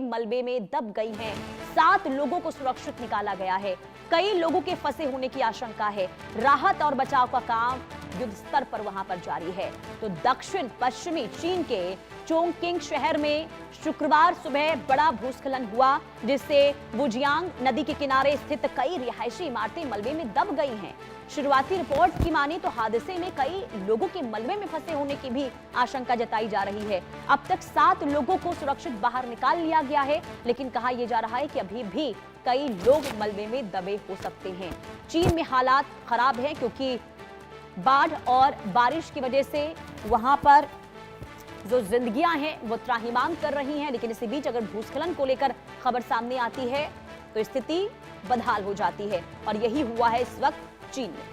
मलबे में दब गई हैं। 7 लोगों को सुरक्षित निकाला गया है। कई लोगों के फंसे होने की आशंका है। राहत और बचाव का काम युद्ध स्तर पर वहां पर जारी है। तो दक्षिण पश्चिमी चीन के चोंगकिंग शहर में शुक्रवार सुबह बड़ा भूस्खलन हुआ, जिससे वुजियांग नदी के किनारे स्थित कई रिहायशी इमारतें मलबे में दब गई हैं। शुरुआती रिपोर्ट की माने तो हादसे में कई लोगों के मलबे में फंसे होने की भी आशंका जताई जा रही है। अब तक 7 लोगों को सुरक्षित बाहर निकाल लिया गया है, लेकिन कहा यह जा रहा है कि अभी भी कई लोग मलबे में दबे हो सकते हैं। चीन में हालात खराब हैं क्योंकि बाढ़ और बारिश की वजह से वहां पर जो जिंदगियां हैं वो त्राहिमाम कर रही हैं। लेकिन इसी बीच अगर भूस्खलन को लेकर खबर सामने आती है तो स्थिति बदहाल हो जाती है, और यही हुआ है इस वक्त चीन में।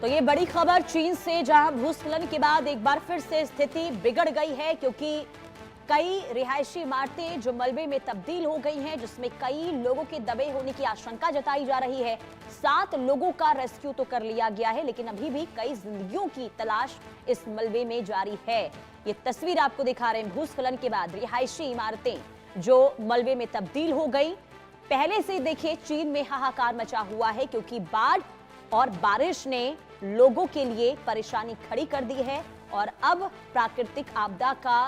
तो ये बड़ी खबर चीन से, जहां भूस्खलन के बाद एक बार फिर से स्थिति बिगड़ गई है, क्योंकि कई रिहायशी इमारतें जो मलबे में तब्दील हो गई हैं, जिसमें कई लोगों के दबे होने की आशंका जताई जा रही है। 7 लोगों का रेस्क्यू तो कर लिया गया है, लेकिन अभी भी कई जिंदगियों की तलाश इस मलबे में जारी है। ये तस्वीर आपको दिखा रहे हैं भूस्खलन के बाद रिहायशी इमारतें जो मलबे में तब्दील हो गई। पहले से देखिए चीन में हाहाकार मचा हुआ है, क्योंकि बाढ़ और बारिश ने लोगों के लिए परेशानी खड़ी कर दी है, और अब प्राकृतिक आपदा का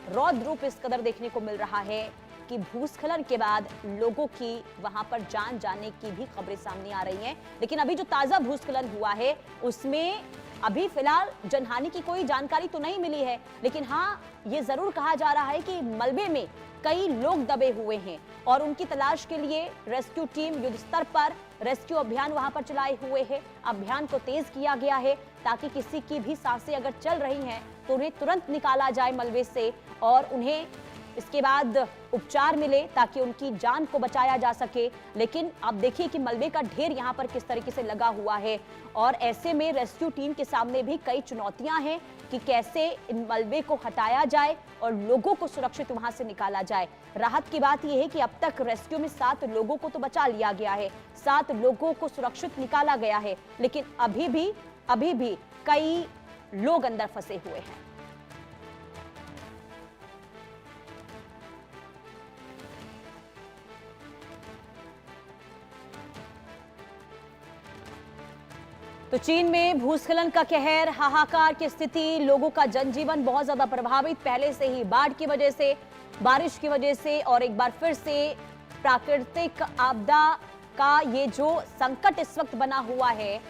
रौद्र रूप इस कदर देखने को मिल रहा है कि भूस्खलन के बाद लोगों की वहां पर जान जाने की भी खबरें सामने आ रही हैं। लेकिन अभी जो ताजा भूस्खलन हुआ है उसमें अभी फिलहाल जनहानि की कोई जानकारी तो नहीं मिली है, लेकिन हाँ ये जरूर कहा जा रहा है कि मलबे में कई लोग दबे हुए हैं, और उनकी तलाश के लिए रेस्क्यू टीम युद्ध स्तर पर रेस्क्यू अभियान वहां पर चलाए हुए है। अभियान को तेज किया गया है ताकि किसी की भी सांसें अगर चल रही हैं तो उन्हें तुरंत निकाला जाए मलबे से, और उन्हें इसके बाद उपचार मिले ताकि उनकी जान को बचाया जा सके। लेकिन आप देखिए कि मलबे का ढेर यहाँ पर किस तरीके से लगा हुआ है, और ऐसे में रेस्क्यू टीम के सामने भी कई चुनौतियां हैं कि कैसे इन मलबे को हटाया जाए और लोगों को सुरक्षित वहां से निकाला जाए। राहत की बात यह है कि अब तक रेस्क्यू में 7 लोगों को तो बचा लिया गया है, 7 लोगों को सुरक्षित निकाला गया है, लेकिन अभी भी कई लोग अंदर फंसे हुए हैं। तो चीन में भूस्खलन का कहर, हाहाकार की स्थिति, लोगों का जनजीवन बहुत ज्यादा प्रभावित पहले से ही बाढ़ की वजह से, बारिश की वजह से, और एक बार फिर से प्राकृतिक आपदा का ये जो संकट इस वक्त बना हुआ है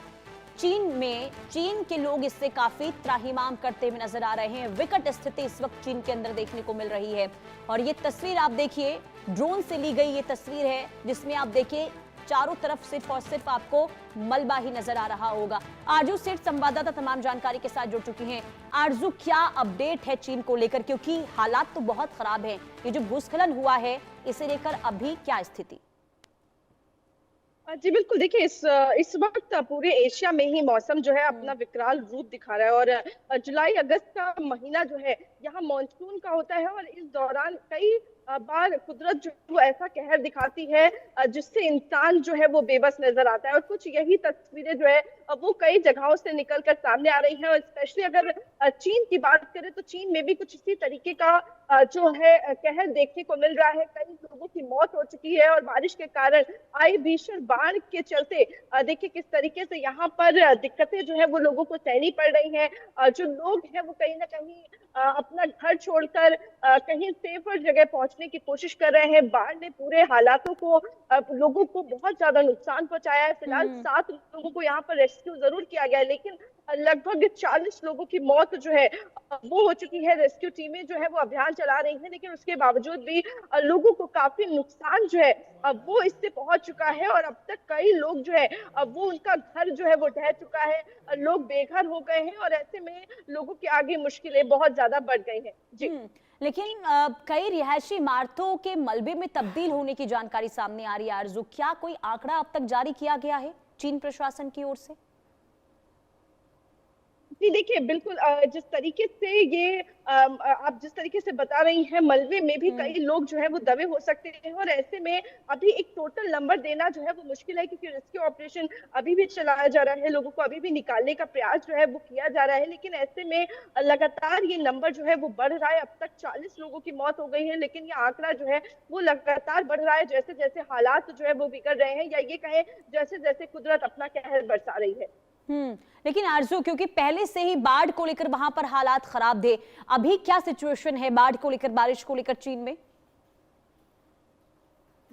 चीन के लोग इससे काफी त्राहिमाम करते हुए नजर आ रहे हैं। विकट स्थिति इस वक्त चीन के अंदर देखने को मिल रही है, और ये तस्वीर आप देखिए ड्रोन से ली गई ये तस्वीर है, जिसमें आप देखिए चारों तरफ सिर्फ और सिर्फ आपको मलबा ही नजर आ रहा होगा। आरजू सेठ संवाददाता तमाम जानकारी के साथ जुड़ चुकी हैं। आरजू, क्या अपडेट है चीन को लेकर, क्योंकि हालात तो बहुत खराब हैं। ये जो भूस्खलन हुआ है इसे लेकर अभी क्या स्थिति? जी बिल्कुल, देखिए इस वक्त पूरे एशिया में ही मौसम जो है अपना विकराल रूप दिखा रहा है, और जुलाई अगस्त का महीना जो है यहाँ मानसून का होता है, और इस दौरान कई बार कुदरत जो वो ऐसा कहर दिखाती है जिससे इंसान जो है वो बेबस नजर आता है। और कुछ यही तस्वीरें जो है वो कई जगहों से निकलकर सामने आ रही हैं, और स्पेशली अगर चीन की बात करें तो चीन में भी कुछ इसी तरीके का जो है कहर देखने को मिल रहा है। कई लोगों की मौत हो चुकी है, और बारिश के कारण आई भीषण बाढ़ के चलते देखिए किस तरीके से यहाँ पर दिक्कतें जो है वो लोगों को सहनी पड़ रही हैं। जो लोग हैं वो कहीं ना कहीं अपना घर छोड़कर कहीं सेफर जगह पहुंचने की कोशिश कर रहे हैं। बाढ़ ने पूरे हालातों को लोगों को बहुत ज्यादा नुकसान पहुंचाया है। फिलहाल 7 लोगों को यहाँ पर रेस्क्यू जरूर किया गया है, लेकिन लगभग 40 लोगों की मौत जो है वो हो चुकी है। रेस्क्यू टीमें जो है वो अभियान चला रही हैं, लेकिन उसके बावजूद भी लोगों को काफी नुकसान जो है वो इससे पहुंच चुका है। और अब तक कई लोग जो है वो उनका घर जो है वो ढह चुका है, लोग बेघर हो गए हैं और ऐसे में लोगों की आगे मुश्किलें बहुत ज्यादा बढ़ गई हैं। जी। लेकिन कई रिहायशी इमारतों के मलबे में तब्दील होने की जानकारी सामने आ रही है आरजू, क्या कोई आंकड़ा अब तक जारी किया गया है चीन प्रशासन की ओर से? जी देखिए, बिल्कुल जिस तरीके से ये आप जिस तरीके से बता रही हैं, मलबे में भी कई लोग जो है वो दबे हो सकते हैं और ऐसे में अभी एक टोटल नंबर देना जो है वो मुश्किल है, क्योंकि रेस्क्यू ऑपरेशन अभी भी चलाया जा रहा है, लोगों को अभी भी निकालने का प्रयास जो है वो किया जा रहा है। लेकिन ऐसे में लगातार ये नंबर जो है वो बढ़ रहा है। अब तक 40 लोगों की मौत हो गई है, लेकिन ये आंकड़ा जो है वो लगातार बढ़ रहा है, जैसे जैसे हालात जो है वो बिगड़ रहे हैं, या ये कहें जैसे जैसे कुदरत अपना कहर बरसा रही है। लेकिन आरजू, क्योंकि पहले से ही बाढ़ को लेकर वहां पर हालात खराब थे, अभी क्या सिचुएशन है बाढ़ को लेकर, बारिश को लेकर चीन में?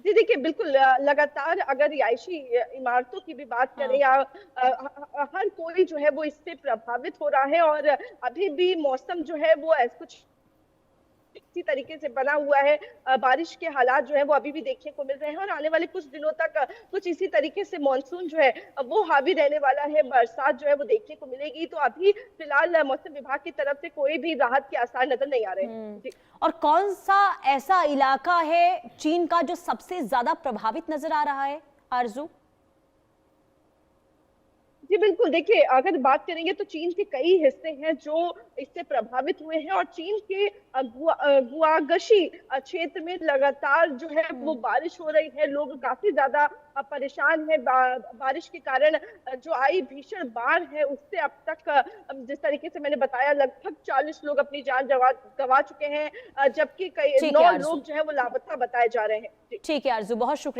जी देखिए, बिल्कुल लगातार अगर रिहायशी इमारतों की भी बात करें, या हर कोई जो है वो इससे प्रभावित हो रहा है। और अभी भी मौसम जो है वो कुछ इसी तरीके से बना हुआ है। बारिश के हालात जो है वो अभी भी देखने को मिल रहे हैं और आने वाले कुछ दिनों तक कुछ इसी तरीके से मानसून जो है वो हावी रहने वाला है, बरसात जो है वो देखने को मिलेगी। तो अभी फिलहाल मौसम विभाग की तरफ से कोई भी राहत के आसार नजर नहीं आ रहे हैं। जी। और कौन सा ऐसा इलाका है चीन का जो सबसे ज्यादा प्रभावित नजर आ रहा है आरजू? जी बिल्कुल, देखिए अगर बात करेंगे तो चीन के कई हिस्से हैं जो इससे प्रभावित हुए हैं। और चीन के गुआगशी क्षेत्र में लगातार जो है वो बारिश हो रही है, लोग काफी ज्यादा परेशान हैं। बारिश के कारण जो आई भीषण बाढ़ है उससे अब तक जिस तरीके से मैंने बताया, लगभग 40 लोग अपनी जान गवा चुके हैं, जबकि कई ठीक है 9 आरजू। लोग जो है वो लापता बताए जा रहे हैं। ठीक है आरजू, बहुत शुक्रिया।